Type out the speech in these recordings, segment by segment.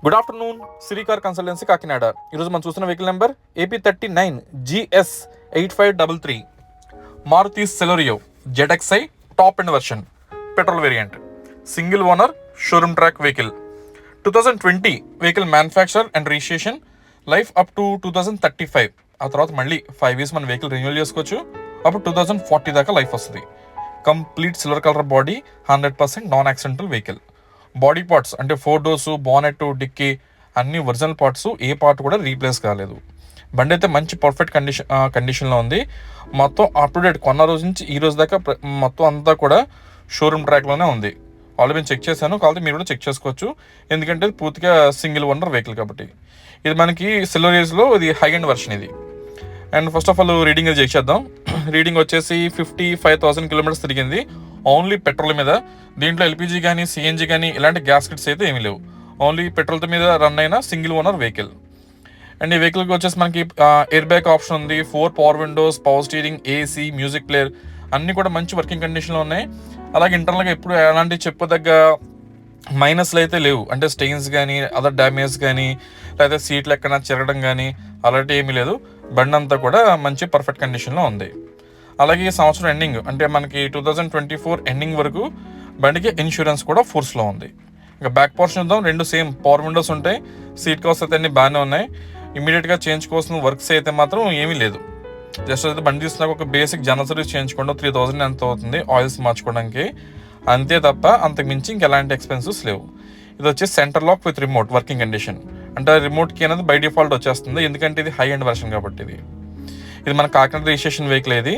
Good afternoon, Srikar consultancy Kakinada. ఈరోజు మనం చూస్తున్న vehicle number AP39 GS 8533 Maruti Celerio ZXi top end version, petrol variant, single owner, showroom track vehicle. 2020 vehicle manufacture and registration, life up to 2035. ఆ తర్వాత మళ్ళీ 5 years మన vehicle renewal చేసుకోవచ్చు. అప్పుడు 2040 దాకా లైఫ్ వస్తుంది. Complete silver colour body, 100% non accidental vehicle. Body parts అంటే 4 doors, bonnet, dicky అన్ని ఒరిజినల్ పార్ట్స్, ఏ పార్ట్ కూడా రీప్లేస్ కాలేదు. బండి అయితే మంచి పర్ఫెక్ట్ కండిషన్లో ఉంది. మొత్తం అప్ టు డేట్, కొన్న రోజు నుంచి ఈ రోజు దాకా మొత్తం అంతా కూడా షోరూమ్ ట్రాక్లోనే ఉంది. ఆల్రెడీ నేను చెక్ చేశాను, కాబట్టి మీరు కూడా చెక్ చేసుకోవచ్చు. ఎందుకంటే పూర్తిగా సింగిల్ ఓనర్ వెహికల్ కాబట్టి. ఇది మనకి సెలోరియస్లో ఇది హై ఎండ్ వర్షన్ ఇది. And first of all reading check చేద్దాం. రీడింగ్ వచ్చేసి 55,000 kilometers తిరిగింది, ఓన్లీ పెట్రోల్ మీద. దీంట్లో ఎల్పిజి కానీ సిఎన్జి కానీ ఇలాంటి గ్యాస్ కిట్స్ అయితే ఏమీ లేవు. ఓన్లీ పెట్రోల్ మీద రన్ అయిన సింగిల్ ఓనర్ వెహికల్. అండ్ ఈ వెహికల్కి వచ్చేసి మనకి ఎయిర్ బ్యాగ్ ఆప్షన్ ఉంది, 4 power windows, power steering, AC, music player అన్నీ కూడా మంచి వర్కింగ్ కండిషన్లో ఉన్నాయి. అలాగే ఇంటర్నల్గా ఎప్పుడు ఎలాంటి చెప్పదగ్గ మైనస్లు అయితే లేవు. అంటే స్టెయిన్స్ కానీ, అదర్ డ్యామేజ్ కానీ, లేదా సీట్లు ఎక్కడ చెరగడం కానీ అలాంటి ఏమీ లేదు. బండి అంతా కూడా మంచి పర్ఫెక్ట్ కండిషన్లో ఉంది. అలాగే ఈ సంవత్సరం ఎండింగ్ అంటే మనకి 2024 ఎండింగ్ వరకు బండికి ఇన్సూరెన్స్ కూడా ఫోర్స్లో ఉంది. ఇంకా బ్యాక్ పోర్షన్ చూద్దాం. 2 సేమ్ పవర్ విండోస్ ఉంటాయి. సీట్ కవర్స్ అయితే అన్ని బాగానే ఉన్నాయి. ఇమీడియట్గా చేయించుకోవాల్సిన వర్క్స్ అయితే మాత్రం ఏమీ లేదు. జస్ట్ అయితే బండి తీసుకున్నాక ఒక బేసిక్ జనరల్ సర్వీస్ చేయించుకోవడం 3,000 ఎంత అవుతుంది ఆయిల్స్ మార్చుకోవడానికి, అంతే తప్ప అంతకు మించి ఇంకెలాంటి ఎక్స్పెన్సెస్ లేవు. ఇది వచ్చేసి centre lock with remote working condition. అంటే రిమోట్ కీ అనేది బై డిఫాల్ట్ వచ్చేస్తుంది, ఎందుకంటే ఇది హై ఎండ్ వర్షన్ కాబట్టి. ఇది మన కాకినాడ రిజిస్ట్రేషన్ వెహికల్. ఇది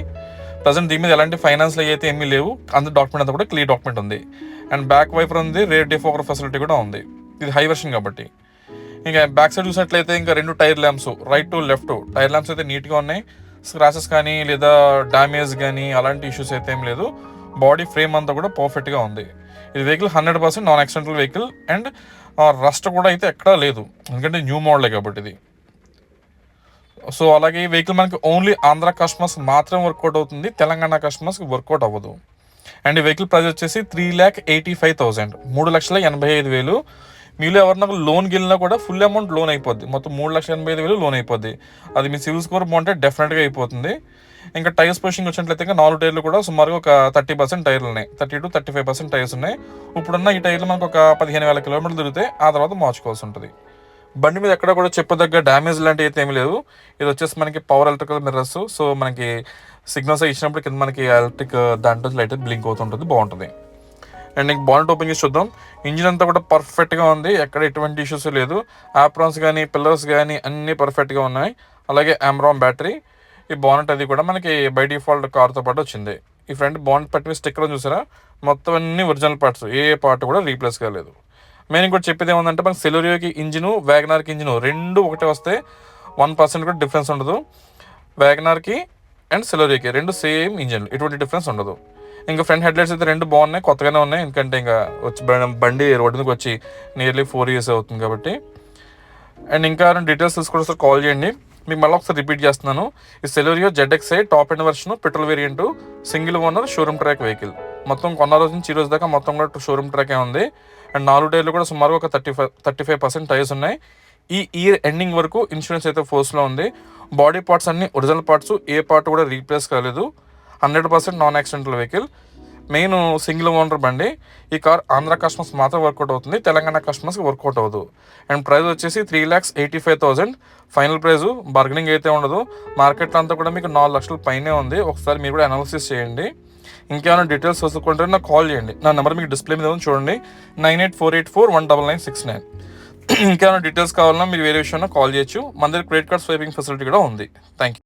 ప్రజెంట్ దీని మీద ఎలాంటి ఫైనాన్స్లు అయితే ఏమీ లేవు. అందరి డాక్యుమెంట్ అంతా కూడా క్లియర్ డాక్యుమెంట్ ఉంది. అండ్ బ్యాక్ వైపర్ ఉంది, రేర్ డిఫోకర్ ఫెసిలిటీ కూడా ఉంది. ఇది హై వర్షన్ కాబట్టి. ఇంకా బ్యాక్ సైడ్ చూసినట్లయితే ఇంకా 2 tail lamps, right to left tail lamps అయితే నీట్గా ఉన్నాయి. స్క్రాచెస్ కానీ లేదా డ్యామేజ్ కానీ అలాంటి ఇష్యూస్ అయితే ఏం లేదు. బాడీ ఫ్రేమ్ అంతా కూడా పర్ఫెక్ట్గా ఉంది. ఇది vehicle 100% non accidental vehicle. And rust కూడా అయితే ఎక్కడా లేదు, ఎందుకంటే న్యూ మోడలే కాబట్టి ఇది. సో అలాగే ఈ వెహికల్ మనకి ఓన్లీ ఆంధ్ర కస్టమర్స్ మాత్రం వర్కౌట్ అవుతుంది, తెలంగాణ కస్టమర్స్కి వర్కౌట్ అవ్వదు. అండ్ ఈ వెహికల్ ప్రైస్ వచ్చేసి 3,85,000, 3,85,000. మీలో ఎవరన్నా లోన్కి వెళ్ళినా కూడా ఫుల్ అమౌంట్ లోన్ అయిపోద్ది. మొత్తం 3,85,000 లోన్ అయిపోద్ది. అది మీ సివిల్ స్కోర్ బాగుంటే డెఫినెట్గా అయిపోతుంది. ఇంకా టైర్స్ పొజిషన్ వచ్చినట్లయితే ఇంకా 4 టైర్లు కూడా సుమారుగా ఒక 30% టైర్లు ఉన్నాయి, 30 to 35% టైర్స్ ఉన్నాయి. ఇప్పుడున్న ఈ టైర్లు మనకు ఒక 15,000 kilometers తిరిగితే ఆ తర్వాత మార్చుకోవాల్సి ఉంటుంది. బండి మీద ఎక్కడ కూడా చెప్పదగ్గ డ్యామేజ్ లాంటివి అయితే ఏమీ లేవు. ఇది వచ్చేసి మనకి పవర్ ఎలక్ట్రికల్ మిర్రర్స్. సో మనకి సిగ్నల్స్ ఇచ్చినప్పుడు కింద మనకి ఎలక్ట్రిక్ దాంట్లో లైట్ బ్లింక్ అవుతుంటుంది, బాగుంటుంది. అండ్ ఇంక బానెట్ ఓపెన్ చేసి చూద్దాం. ఇంజిన్ అంతా కూడా పర్ఫెక్ట్గా ఉంది, ఎక్కడ ఎటువంటి ఇష్యూస్ లేదు. ఆప్రాన్స్ కానీ పిల్లర్స్ కానీ అన్నీ పర్ఫెక్ట్గా ఉన్నాయి. అలాగే ఆమ్రాన్ బ్యాటరీ. ఈ బానెట్ అది కూడా మనకి బై డిఫాల్ట్ కార్తో పాటు వచ్చింది. ఈ ఫ్రంట్ బానెట్ పట్టిన స్టిక్కర్ చూసారా, మొత్తం అన్ని ఒరిజినల్ పార్ట్స్, ఏ పార్ట్ కూడా రీప్లేస్ కాలేదు. మెయిన్ ఇంకోటి చెప్పేది ఏముందంటే మనకి సెలోరియోకి ఇంజిన్, వ్యాగనార్కి ఇంజిన్ 2 ఒకటే వస్తే 1% కూడా డిఫరెన్స్ ఉండదు. వ్యాగనార్కి అండ్ సెలోరియోకి 2 సేమ్ ఇంజిన్లు, ఎటువంటి డిఫరెన్స్ ఉండదు. ఇంకా ఫ్రంట్ హెడ్లైట్స్ అయితే 2 బాగున్నాయి, కొత్తగానే ఉన్నాయి. ఎందుకంటే ఇంకా వచ్చి బండి రోడ్డు మీదకి వచ్చి నియర్లీ 4 years అవుతుంది కాబట్టి. అండ్ ఇంకా డీటెయిల్స్ తీసుకుంటే సార్ కాల్ చేయండి. మీకు మళ్ళీ ఒకసారి రిపీట్ చేస్తున్నాను. ఈ సెలోరియో ZXi top end version, petrol variant, single owner, showroom track vehicle. మొత్తం కొన్న రోజు నుంచి ఈ రోజు దాకా మొత్తం కూడా షోరూమ్ ట్రాకే ఉంది. అండ్ 4 టైర్లు కూడా సుమారు ఒక 35% టైర్స్ ఉన్నాయి. ఈ ఇయర్ ఎండింగ్ వరకు ఇన్సూరెన్స్ అయితే ఫోర్స్లో ఉంది. బాడీ పార్ట్స్ అన్ని ఒరిజినల్ పార్ట్స్, ఏ పార్ట్ కూడా రీప్లేస్ కాలేదు. 100% non accidental vehicle. Main single owner బండి. ఈ కార్ ఆంధ్ర కస్టమర్స్ మాత్రం వర్కౌట్ అవుతుంది, తెలంగాణ కస్టమర్స్కి వర్కౌట్ అవ్వదు. అండ్ ప్రైస్ వచ్చేసి 3,85,000 ఫైనల్ ప్రైజు. బార్గెనింగ్ అయితే ఉండదు. మార్కెట్లో అంతా కూడా మీకు 4 లక్షల పైనే ఉంది. ఒకసారి మీరు కూడా అనాలిసిస్ చేయండి. ఇంకేమైనా డీటెయిల్స్ చూసుకుంటే నాకు కాల్ చేయండి. నా నెంబర్ మీకు డిస్ప్లే మీద ఉంది, చూడండి, 9848419969. ఇంకేమైనా డీటెయిల్స్ కావాలన్నా మీరు వేరే విషయంలో కాల్ చేయొచ్చు. మన దగ్గర క్రెడిట్ కార్డ్ స్వైపింగ్ ఫెసిలిటీ కూడా ఉంది. Thank you.